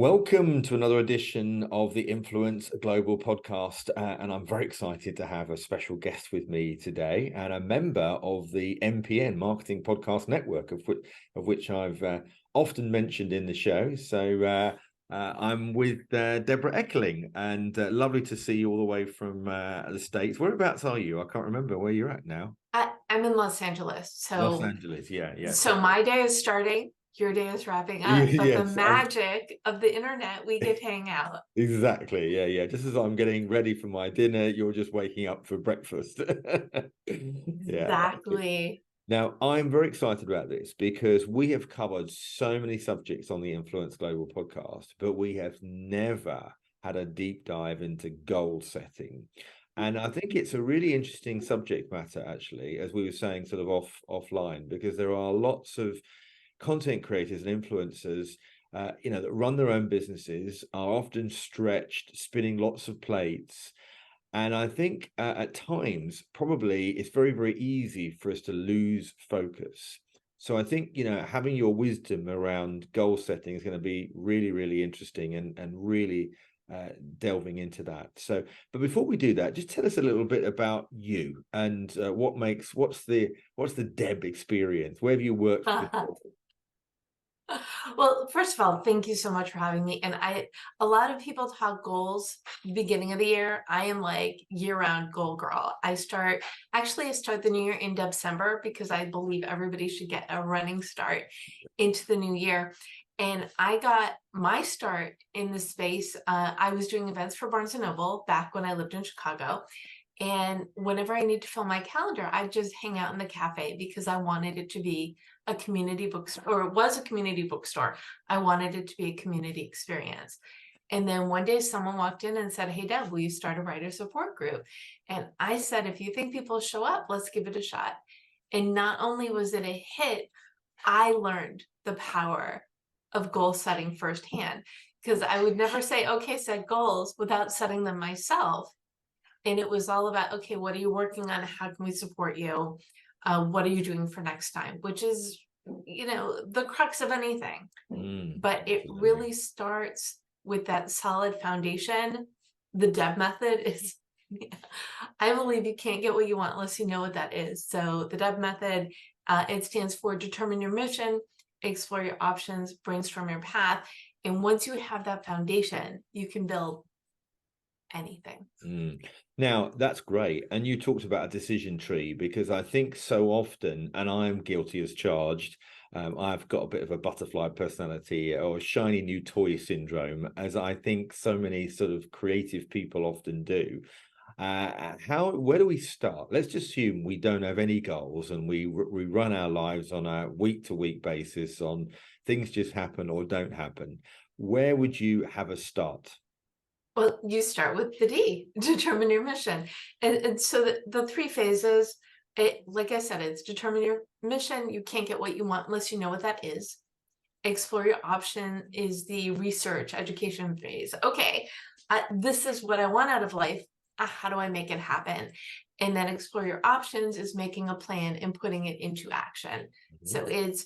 Welcome to another edition of the Influence Global podcast. And I'm very excited to have a special guest with me today and a member of the MPN Marketing Podcast Network, of which I've often mentioned in the show. So I'm with Debra Eckerling, and lovely to see you all the way from the States. Whereabouts are you? I can't remember where you're at now. I'm in Los Angeles. Los Angeles, yeah. So my day is starting, your day is wrapping up, but the Yes, magic of the internet, we get to hang out. exactly. Yeah. Just as I'm getting ready for my dinner, you're just waking up for breakfast. Yeah. Exactly. Now, I'm very excited about this because we have covered so many subjects on the Influence Global podcast, but we have never had a deep dive into goal setting. And I think it's a really interesting subject matter, actually, as we were saying sort of offline, because there are lots of content creators and influencers that run their own businesses, are often stretched, spinning lots of plates. And I think at times, probably it's very, very easy for us to lose focus. So I think, having your wisdom around goal setting is going to be really, really interesting and really delving into that. So, but before we do that, just tell us a little bit about you and what's the Deb experience? Where have you worked before? Well, first of all, thank you so much for having me. And a lot of people talk goals beginning of the year. I am like year-round goal girl. I start the new year in December because I believe everybody should get a running start into the new year. And I got my start in the space. I was doing events for Barnes & Noble back when I lived in Chicago. And whenever I need to fill my calendar, I just hang out in the cafe because I wanted it to be a community bookstore, or it was a community bookstore. I wanted it to be a community experience. And then one day someone walked in and said, "Hey, Deb, will you start a writer support group?" And I said, "If you think people show up, let's give it a shot." And not only was it a hit, I learned the power of goal setting firsthand, because I would never say, "Okay, set goals," without setting them myself. And it was all about, okay, what are you working on? How can we support you? What are you doing for next time? Which is, the crux of anything. But it Absolutely. really starts with that solid foundation. The Deb method is, I believe you can't get what you want unless you know what that is. So the Deb method, it stands for determine your mission, explore your options, brainstorm your path. And once you have that foundation, you can build anything. Now, that's great. And you talked about a decision tree, because I think so often, and I'm guilty as charged, I've got a bit of a butterfly personality or shiny new toy syndrome, as I think so many sort of creative people often do. Where do we start? Let's just assume we don't have any goals and we run our lives on a week-to-week basis, on things just happen or don't happen. Where would you have a start? Well, you start with the D, determine your mission. And so the three phases, like I said, it's determine your mission. You can't get what you want unless you know what that is. Explore your option is the research education phase. Okay, this is what I want out of life. How do I make it happen? And then explore your options is making a plan and putting it into action. So it's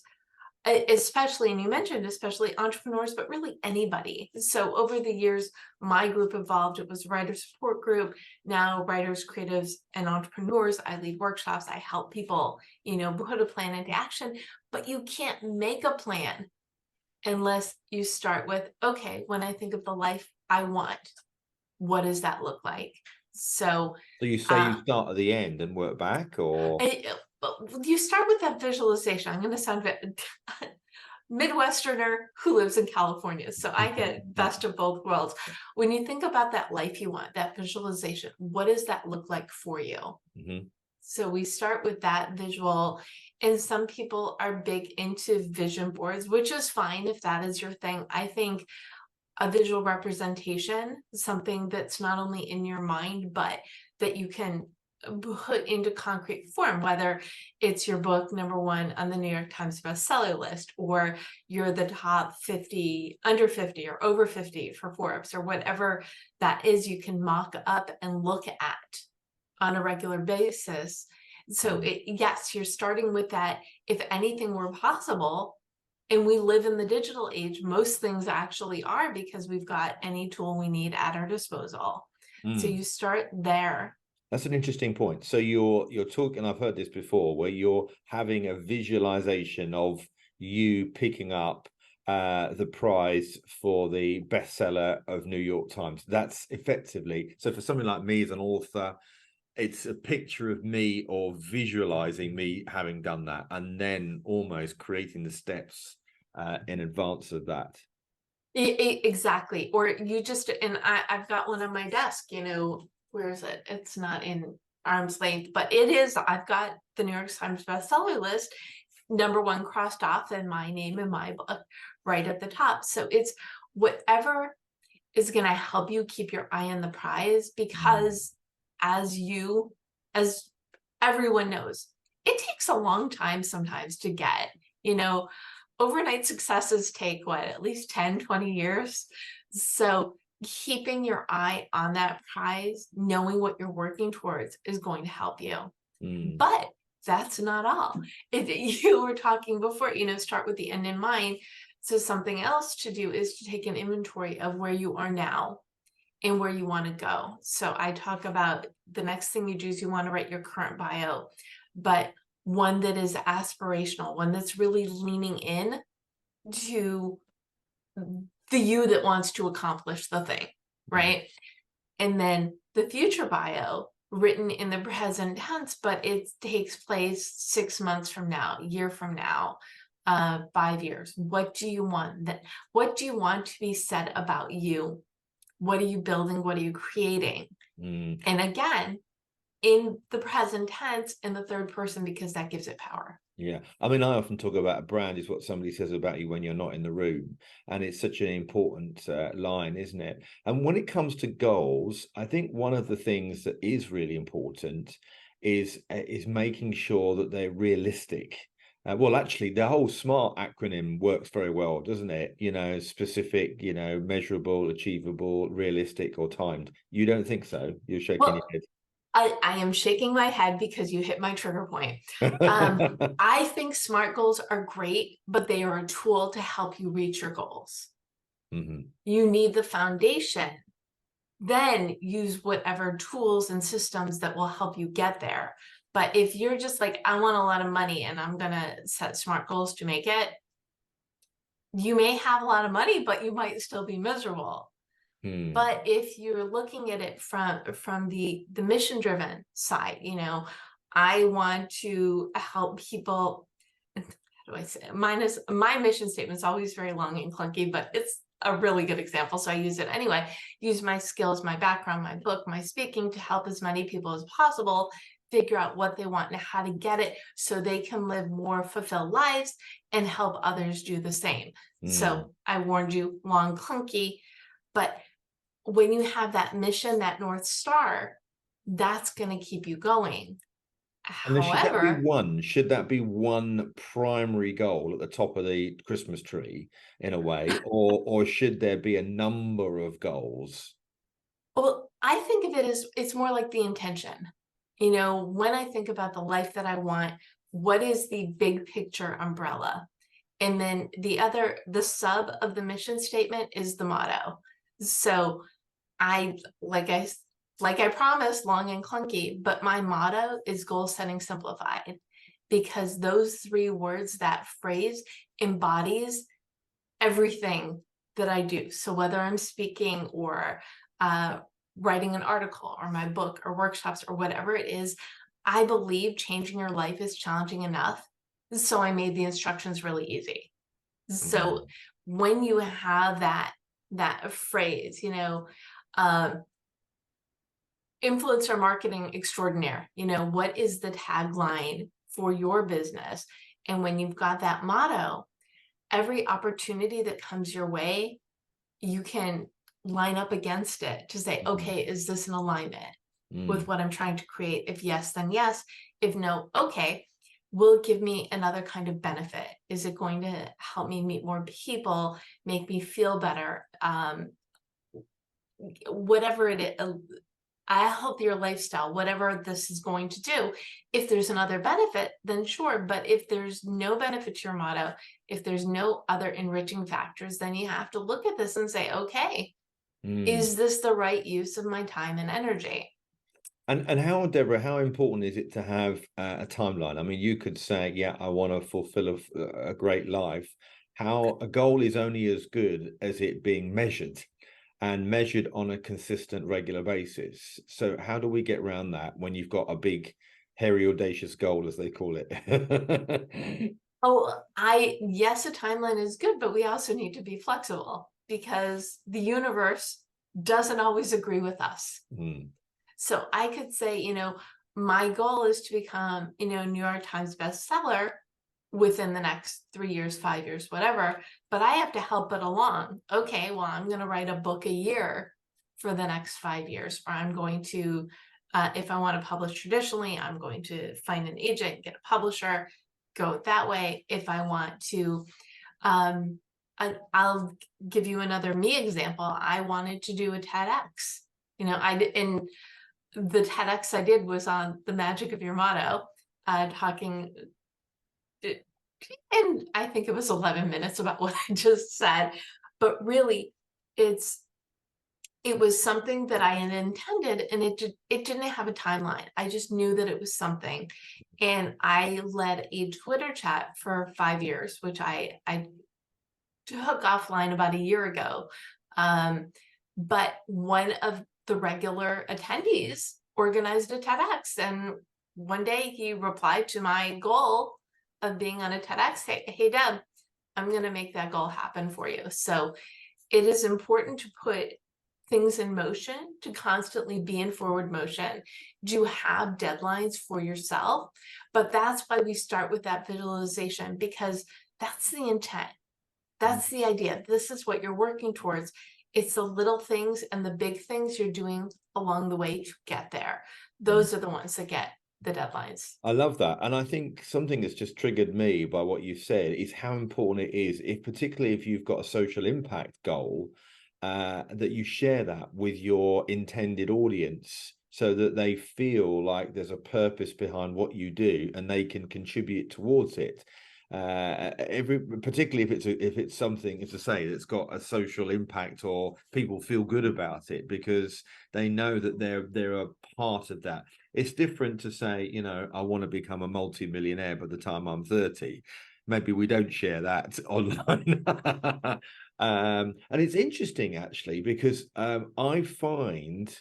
especially, and you mentioned especially entrepreneurs, but really anybody. So over the years, my group evolved. It was a writer support group. Now writers, creatives, and entrepreneurs. I lead workshops. I help people, put a plan into action. But you can't make a plan unless you start with, okay, when I think of the life I want, what does that look like? So you say you start at the end and work back, or? You start with that visualization. I'm going to sound Midwesterner who lives in California, so I get best of both worlds. When you think about that life you want, that visualization, what does that look like for you? So we start with that visual, and some people are big into vision boards, which is fine if that is your thing. I think a visual representation, something that's not only in your mind, but that you can put into concrete form, whether it's your book #1 on the New York Times bestseller list, or you're the top 50, under 50, or over 50 for Forbes, or whatever that is, you can mock up and look at on a regular basis. So yes, you're starting with that. If anything were possible, And we live in the digital age. Most things actually are, because we've got any tool we need at our disposal. So Mm. you start there. That's an interesting point. So you're talking, I've heard this before, where you're having a visualization of you picking up the prize for the bestseller of New York Times. That's effectively, so for something like me as an author, it's a picture of me or visualizing me having done that, and then almost creating the steps in advance of that. Exactly. Or you just, and I've got one on my desk, where is it? It's not in arm's length, but it is. I've got the New York Times bestseller list, #1 crossed off, and my name in my book right at the top. So it's whatever is going to help you keep your eye on the prize, Mm. because as everyone knows, it takes a long time sometimes to get, overnight successes take what, at least 10, 20 years. So keeping your eye on that prize, knowing what you're working towards, is going to help you. Mm. But that's not all. If you were talking before, start with the end in mind. So something else to do is to take an inventory of where you are now and where you want to go. So I talk about the next thing you do is you want to write your current bio, but one that is aspirational, one that's really leaning in to the you that wants to accomplish the thing, Mm. right? And then the future bio, written in the present tense, but it takes place 6 months from now, a year from now, 5 years. What do you want? What do you want to be said about you? What are you building? What are you creating? Mm. And again, in the present tense, in the third person, because that gives it power. Yeah. I mean, I often talk about a brand is what somebody says about you when you're not in the room. And it's such an important line, isn't it? And when it comes to goals, I think one of the things that is really important is making sure that they're realistic. Well, actually, the whole SMART acronym works very well, doesn't it? Specific, measurable, achievable, realistic, or timed. You don't think so? You're shaking Well, your I am shaking my head because you hit my trigger point. head. I think SMART goals are great, but they are a tool to help you reach your goals. Mhm. You need the foundation, then use whatever tools and systems that will help you get there. But if you're just like, I want a lot of money and I'm going to set SMART goals to make it, you may have a lot of money, but you might still be miserable. Hmm. But if you're looking at it from the mission driven side, I want to help people. How do I say it? My mission statement is always very long and clunky, but it's a really good example, so I use it anyway. Use my skills, my background, my book, my speaking to help as many people as possible figure out what they want and how to get it, so they can live more fulfilled lives and help others do the same. Hmm. So I warned you, long, clunky, but when you have that mission, that North Star, that's going to keep you going. And then should that be However, one? Should that be one primary goal at the top of the Christmas tree in a way, or should there be a number of goals? well, I think of it as it's more like the intention. When I think about the life that I want, what is the big picture umbrella? And then the sub of the mission statement is the motto. So I like I promised, long and clunky, but my motto is goal setting simplified, because those three words, that phrase, embodies everything that I do. So whether I'm speaking or uh, writing an article or my book or workshops or whatever it is, I believe changing your life is challenging enough. So I made the instructions really easy. So Mhm. when you have that phrase, um, influencer marketing extraordinaire, what is the tagline for your business? And when you've got that motto, every opportunity that comes your way, you can line up against it to say, Mhm. okay, is this in alignment with Mm. what I'm trying to create? If yes, then yes. If no, okay, will it give me another kind of benefit? Is it going to help me meet more people, make me feel better? Whatever it is, a healthier lifestyle, whatever this is going to do. If there's another benefit, then sure. But if there's no benefit to your motto, if there's no other enriching factors, then you have to look at this and say, okay, is this the right use of my time and energy? And how, Deborah, how important is it to have a timeline? I mean, you could say, yeah, I want to fulfill a great life. How a goal is only as good as it being measured and measured on a consistent, regular basis. So how do we get around that when you've got a big, hairy, audacious goal, as they call it? Oh, yes, a timeline is good, but we also need to be flexible because the universe doesn't always agree with us. Mm. So I could say, my goal is to become, New York Times bestseller within the next 3 years, 5 years, whatever, but I have to help it along. Okay, well, I'm going to write a book a year for the next 5 years, or I'm going to, if I want to publish traditionally, I'm going to find an agent, get a publisher, go that way. If I want to, I'll give you another me example. I wanted to do a TEDx. And the TEDx I did was on the magic of your motto, talking, and I think it was 11 minutes about what I just said, but really it was something that I had intended, and it didn't have a timeline. I just knew that it was something. And I led a Twitter chat for 5 years, which I took offline about a year ago. But one of the regular attendees organized a TEDx, and one day he replied to my goal of being on a TEDx. Hey Deb, I'm going to make that goal happen for you. So it is important to put things in motion, to constantly be in forward motion. Do have deadlines for yourself, but that's why we start with that visualization, because that's the intent. That's the idea. This is what you're working towards. It's the little things and the big things you're doing along the way to get there. Those are the ones that get the deadlines. I love that. And I think something that's just triggered me by what you said is how important it is, if particularly if you've got a social impact goal, that you share that with your intended audience so that they feel like there's a purpose behind what you do and they can contribute towards it. Particularly if it's something, as I say, that's got a social impact, or people feel good about it because they know that they're a part of that. It's different to say, I want to become a multi-millionaire by the time I'm 30. Maybe we don't share that online. And it's interesting actually, because I find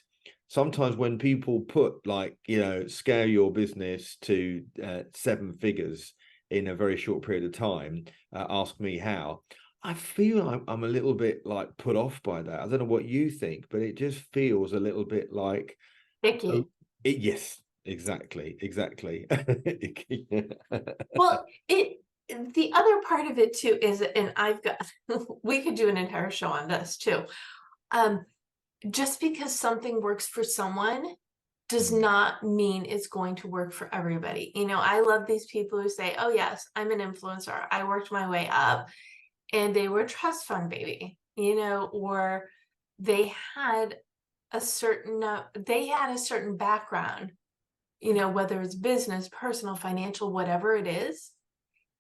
sometimes when people put like, scale your business to 7 figures in a very short period of time, ask me how. I feel I'm a little bit like put off by that. I don't know what you think, but it just feels a little bit like, Icky. yes, exactly. Well, the other part of it too is, and I've got, we could do an entire show on this too. Just because something works for someone does not mean it's going to work for everybody. I love these people who say, oh yes, I'm an influencer. I worked my way up, and they were a trust fund baby, or they had a certain background, whether it's business, personal, financial, whatever it is,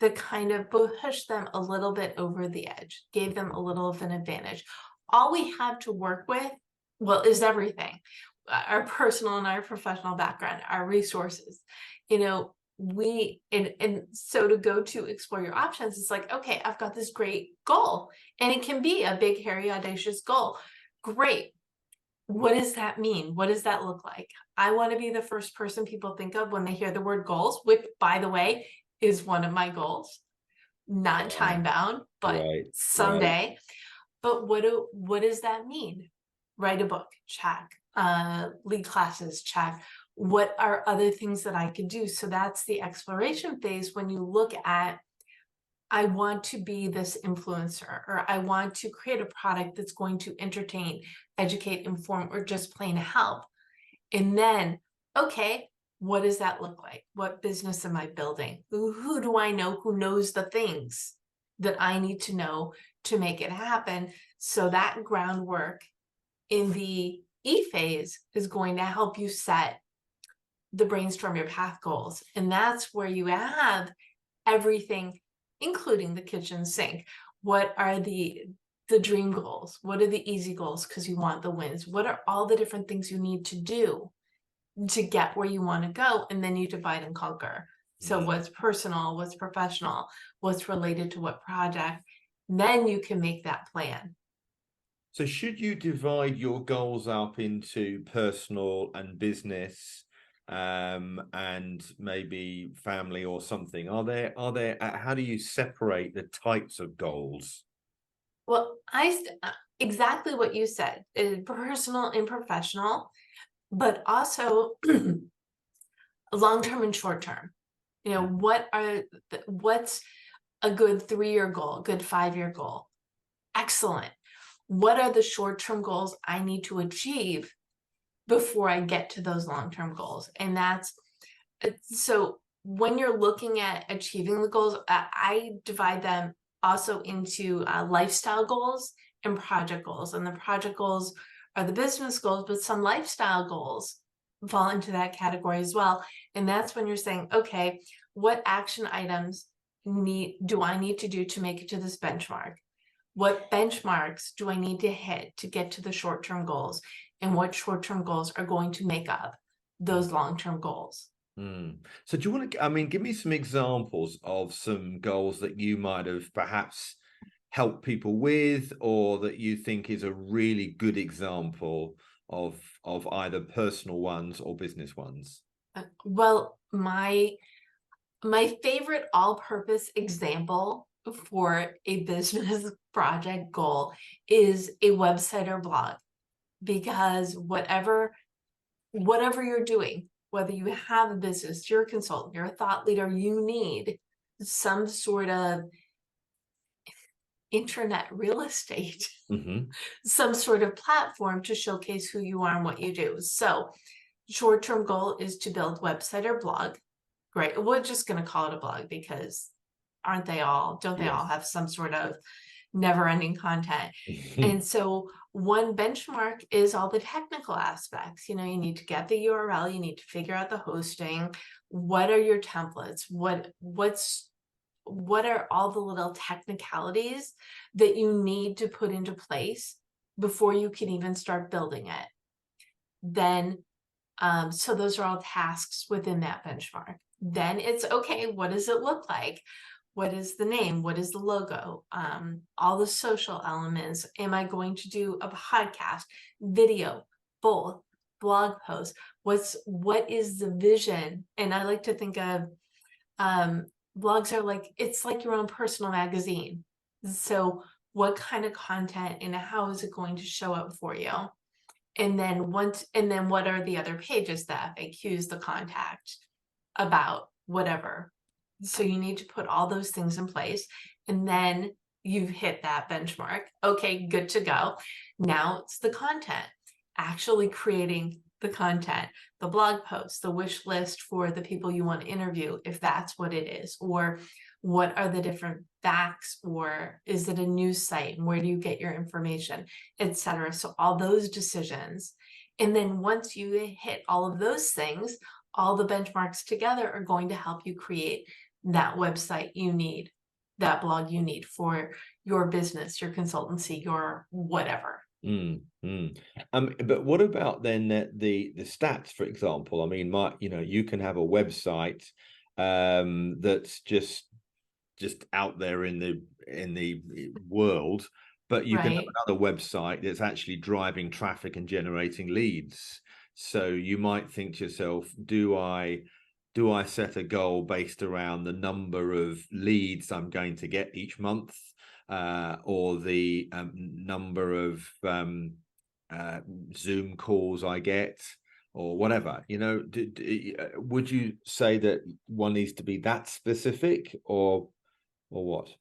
that kind of pushed them a little bit over the edge, gave them a little of an advantage. All we have to work with, well, is everything. Our personal and our professional background, our resources, and so to go to explore your options, it's like, okay, I've got this great goal, and it can be a big, hairy, audacious goal. Great. What does that mean? What does that look like? I want to be the first person people think of when they hear the word goals, which, by the way, is one of my goals. Not time bound, but Right. someday. But what does that mean? Write a book, check. Lead classes, check. What are other things that I could do? So that's the exploration phase, when you look at, I want to be this influencer, or I want to create a product that's going to entertain, educate, inform, or just plain help. And then, okay, what does that look like? What business am I building? Who do I know who knows the things that I need to know to make it happen? So that groundwork in the E phase is going to help you set the brainstorm your path goals. And that's where you have everything, including the kitchen sink. What are the dream goals? What are the easy goals because you want the wins? What are all the different things you need to do to get where you want to go? And then you divide and conquer. So what's personal, what's professional, what's related to what project, then you can make that plan. So should you divide your goals up into personal and business, and maybe family or something? Are there how do you separate the types of goals? Well, exactly what you said, personal and professional, but also long-term and short-term. You know, what's a good 3-year goal, good 5-year goal? Excellent. What are the short-term goals I need to achieve before I get to those long-term goals? And that's so when you're looking at achieving the goals, I divide them also into lifestyle goals and project goals. And the project goals are the business goals, but some lifestyle goals fall into that category as well. And that's when you're saying, okay, what action items do I need to do to make it to this benchmark? What benchmarks do I need to hit to get to the short-term goals? And what short-term goals are going to make up those long-term goals? So do you want to, I mean, give me some examples of some goals that you might have perhaps helped people with, or that you think is a really good example of either personal ones or business ones? Well, my favorite all-purpose example for a business project goal is a website or blog, because whatever you're doing, whether you have a business, you're a consultant, you're a thought leader, you need some sort of internet real estate, some sort of platform to showcase who you are and what you do. So short-term goal is to build website or blog. Great. We're just going to call it a blog because don't they all Yes. have some sort of never-ending content? And so one benchmark is all the technical aspects. You know, you need to get the URL, you need to figure out the hosting. What are your templates? What are all the little technicalities that you need to put into place before you can even start building it? Then, so those are all tasks within that benchmark. Then it's okay, what does it look like? What is the name? What is the logo? All the social elements. Am I going to do a podcast, video, both, blog post? What is the vision? And I like to think of blogs are like, it's like your own personal magazine. So what kind of content and how is it going to show up for you? And then what are the other pages, the FAQs, the contact, about whatever. So you need to put all those things in place, and then you've hit that benchmark. Okay, good to go. Now it's the content, actually creating the content, the blog post, the wish list for the people you want to interview, if that's what it is, or what are the different facts, or is it a news site, and where do you get your information, etc. So all those decisions. And then once you hit all of those things, all the benchmarks together are going to help you create that website you need, that blog you need for your business, your consultancy, your whatever. But what about then the stats, for example? I mean, you can have a website that's just out there in the world, but you can have another website that's actually driving traffic and generating leads. So you might think to yourself, do I set a goal based around the number of leads I'm going to get each month, or the number of Zoom calls I get, or whatever? You know, would you say that one needs to be that specific, or what?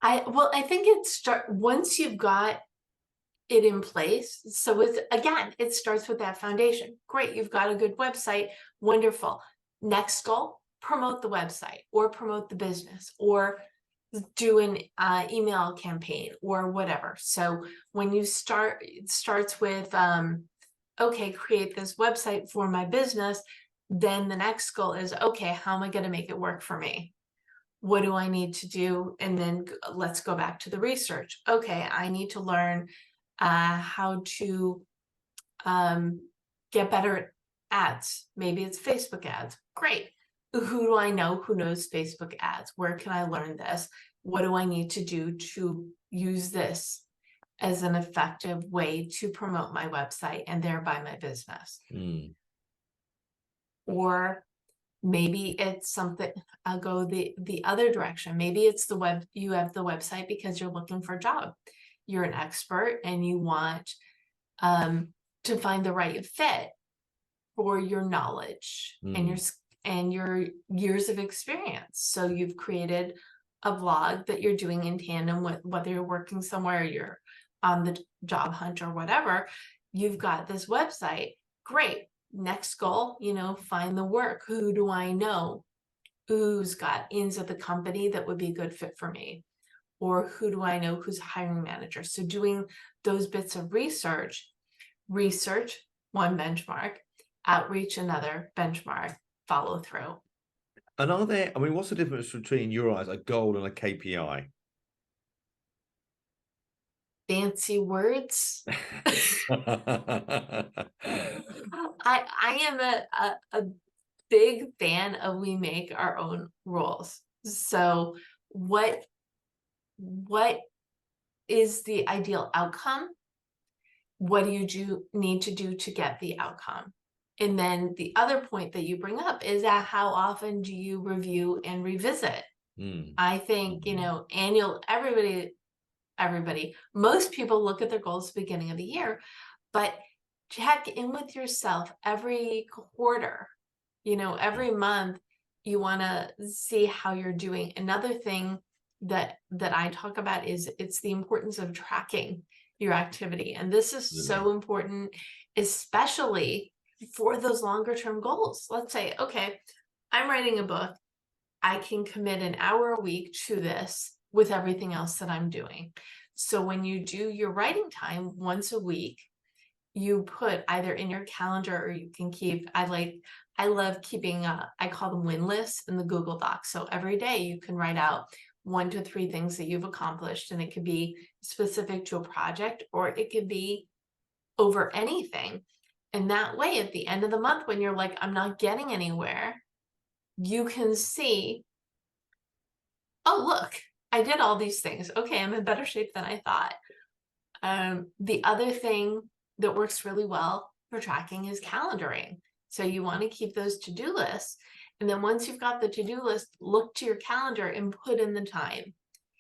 I think once you've got it in place. So it starts with that foundation. Great, you've got a good website, wonderful. Next goal, promote the website or promote the business or do an email campaign or whatever. So when you start, it starts with okay, create this website for my business. Then the next goal is, okay, how am I going to make it work for me? What do I need to do? And then let's go back to the research. Okay, I need to learn how to get better at ads. Maybe it's Facebook ads. Great. Who do I know who knows Facebook ads? Where can I learn this? What do I need to do to use this as an effective way to promote my website and thereby my business? Or maybe it's something, I'll go the other direction. Maybe it's you have the website because you're looking for a job. You're an expert and you want to find the right fit for your knowledge and your years of experience. So you've created a blog that you're doing in tandem with, whether you're working somewhere, you're on the job hunt or whatever, you've got this website. Great. Next goal, find the work. Who do I know who's got ins at the company that would be a good fit for me? Or who do I know who's a hiring manager? So doing those bits of research, one benchmark, outreach, another benchmark, follow through. And what's the difference between your eyes, a goal and a KPI? Fancy words. I am a big fan of we make our own rules. So what is the ideal outcome? What do you need to do to get the outcome? And then the other point that you bring up is that how often do you review and revisit? I think, everybody, most people look at their goals at the beginning of the year, but check in with yourself every quarter, every month. You want to see how you're doing. Another thing that I talk about is it's the importance of tracking your activity. And this is so important, especially for those longer term goals. Let's say, okay, I'm writing a book. I can commit an hour a week to this with everything else that I'm doing. So when you do your writing time once a week, you put either in your calendar or you can keep, I love keeping, I call them win lists in the Google Docs. So every day you can write out 1 to 3 things that you've accomplished, and it could be specific to a project or it could be over anything. And that way, at the end of the month, when you're like, I'm not getting anywhere, you can see, oh, look, I did all these things. Okay, I'm in better shape than I thought. The other thing that works really well for tracking is calendaring. So you want to keep those to-do lists. And then once you've got the to-do list, look to your calendar and put in the time.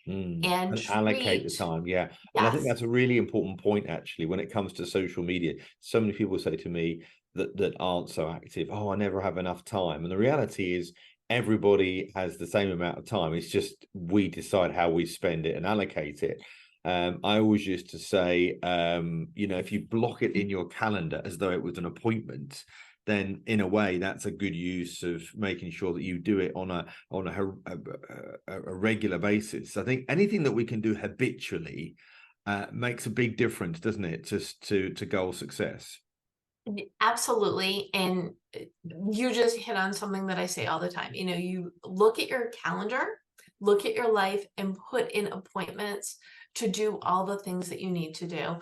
And allocate the time. Yeah. Yes. And I think that's a really important point, actually, when it comes to social media. So many people say to me that aren't so active, oh, I never have enough time. And the reality is everybody has the same amount of time. It's just we decide how we spend it and allocate it. I always used to say, if you block it in your calendar as though it was an appointment, then in a way that's a good use of making sure that you do it on a regular basis. I think anything that we can do habitually makes a big difference, doesn't it, just to goal success? Absolutely. And you just hit on something that I say all the time. You look at your calendar, look at your life, and put in appointments to do all the things that you need to do,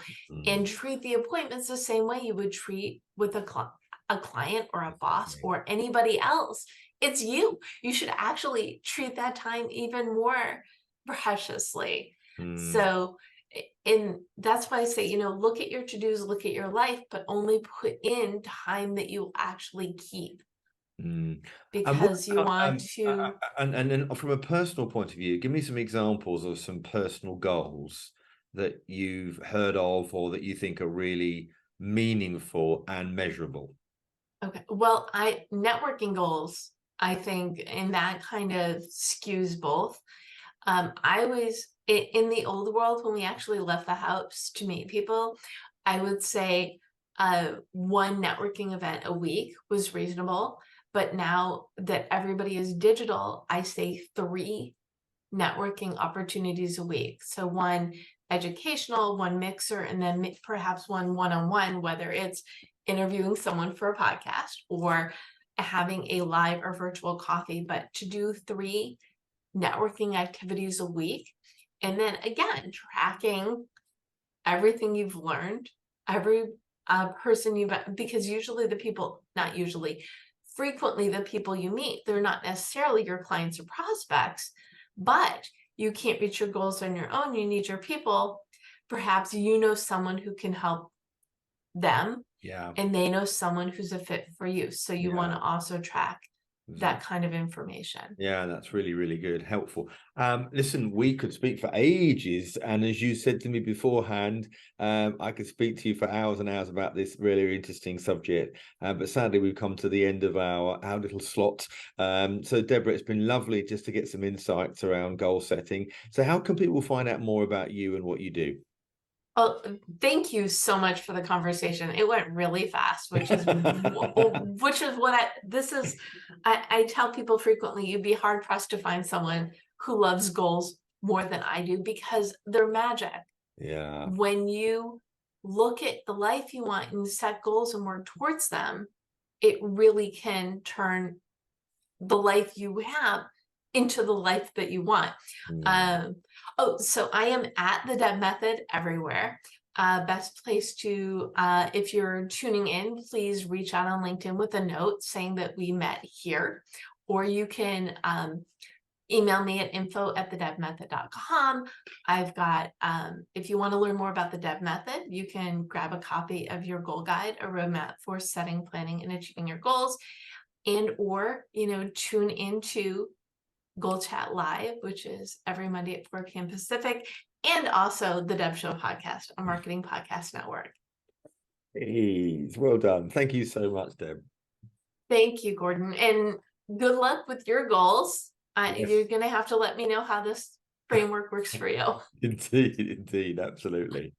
and treat the appointments the same way you would treat with a client or a boss or anybody else. It's you. You should actually treat that time even more preciously. So, and that's why I say, look at your to-dos, look at your life, but only put in time that you actually keep. Because you want to. And then from a personal point of view, give me some examples of some personal goals that you've heard of or that you think are really meaningful and measurable. Okay. Well, networking goals, I think, and that kind of skews both. I was in the old world when we actually left the house to meet people, I would say one networking event a week was reasonable. But now that everybody is digital, I say 3 networking opportunities a week. So one educational, one mixer, and then perhaps one one-on-one, whether it's interviewing someone for a podcast or having a live or virtual coffee, but to do 3 networking activities a week. And then again, tracking everything you've learned, every person you've, because usually the people, not usually, frequently the people you meet, they're not necessarily your clients or prospects, but you can't reach your goals on your own. You need your people. Perhaps you know someone who can help them, Yeah. and they know someone who's a fit for you. So you want to also track that kind of information. Yeah, that's really, really good, helpful. Listen, we could speak for ages, and as you said to me beforehand, I could speak to you for hours and hours about this really interesting subject. But sadly, we've come to the end of our little slot. So, Deborah, it's been lovely just to get some insights around goal setting. So, how can people find out more about you and what you do? Oh, thank you so much for the conversation. It went really fast, which is what I tell people frequently, you'd be hard pressed to find someone who loves goals more than I do, because they're magic. Yeah. When you look at the life you want and set goals and work towards them, it really can turn the life you have into the life that you want. So I am at the Deb Method everywhere. Best place to, if you're tuning in, please reach out on LinkedIn with a note saying that we met here, or you can email me at info@thedebmethod.com. I've got, if you want to learn more about the Deb Method, you can grab a copy of your goal guide, a roadmap for setting, planning, and achieving your goals, and or, tune into Goal Chat Live, which is every Monday at 4 p.m. Pacific, and also the Deb Show podcast, a marketing podcast network. Well done. Thank you so much, Deb. Thank you, Gordon. And good luck with your goals. Yes. You're going to have to let me know how this framework works for you. Indeed, absolutely.